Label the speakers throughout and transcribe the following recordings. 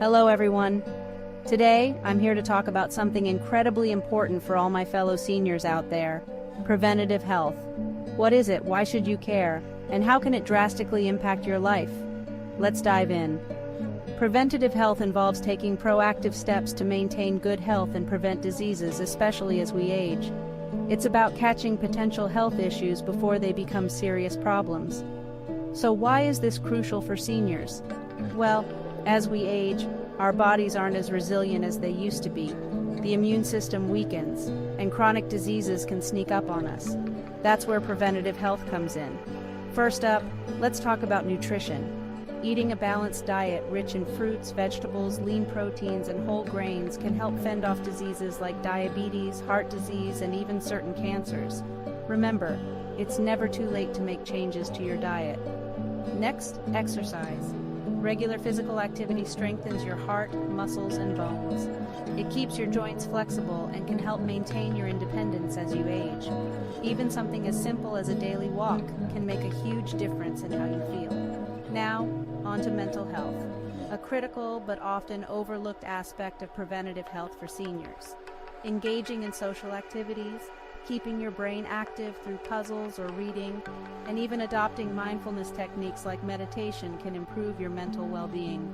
Speaker 1: Hello everyone. Today, I'm here to talk about something incredibly important for all my fellow seniors out there: preventative health. What is it? Why should you care? And how can it drastically impact your life? Let's dive in. Preventative health involves taking proactive steps to maintain good health and prevent diseases, especially as we age. It's about catching potential health issues before they become serious problems. So why is this crucial for seniors? Well, as we age, our bodies aren't as resilient as they used to be. The immune system weakens, and chronic diseases can sneak up on us. That's where preventative health comes in. First up, let's talk about nutrition. Eating a balanced diet rich in fruits, vegetables, lean proteins, and whole grains can help fend off diseases like diabetes, heart disease, and even certain cancers. Remember, it's never too late to make changes to your diet. Next, exercise. Regular physical activity strengthens your heart, muscles, and bones. It keeps your joints flexible and can help maintain your independence as you age. Even something as simple as a daily walk can make a huge difference in how you feel. Now, on to mental health, a critical but often overlooked aspect of preventative health for seniors. Engaging in social activities, keeping your brain active through puzzles or reading, and even adopting mindfulness techniques like meditation can improve your mental well-being.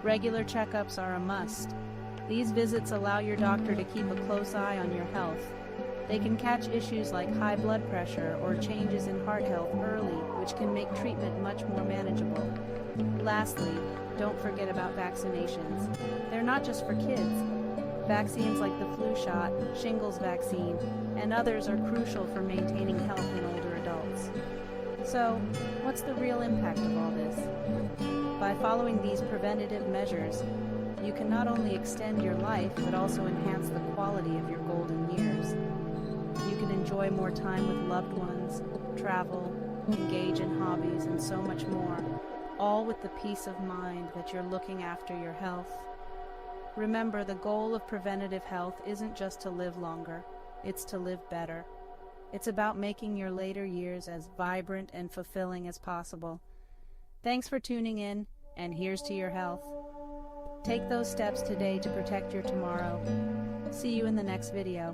Speaker 1: Regular checkups are a must. These visits allow your doctor to keep a close eye on your health. They can catch issues like high blood pressure or changes in heart health early, which can make treatment much more manageable. Lastly, don't forget about vaccinations. They're not just for kids. Vaccines like the flu shot, shingles vaccine, and others are crucial for maintaining health in older adults. So, what's the real impact of all this? By following these preventative measures, you can not only extend your life, but also enhance the quality of your golden years. You can enjoy more time with loved ones, travel, engage in hobbies, and so much more, all with the peace of mind that you're looking after your health. Remember, the goal of preventative health isn't just to live longer, it's to live better. It's about making your later years as vibrant and fulfilling as possible. Thanks for tuning in, and here's to your health. Take those steps today to protect your tomorrow. See you in the next video.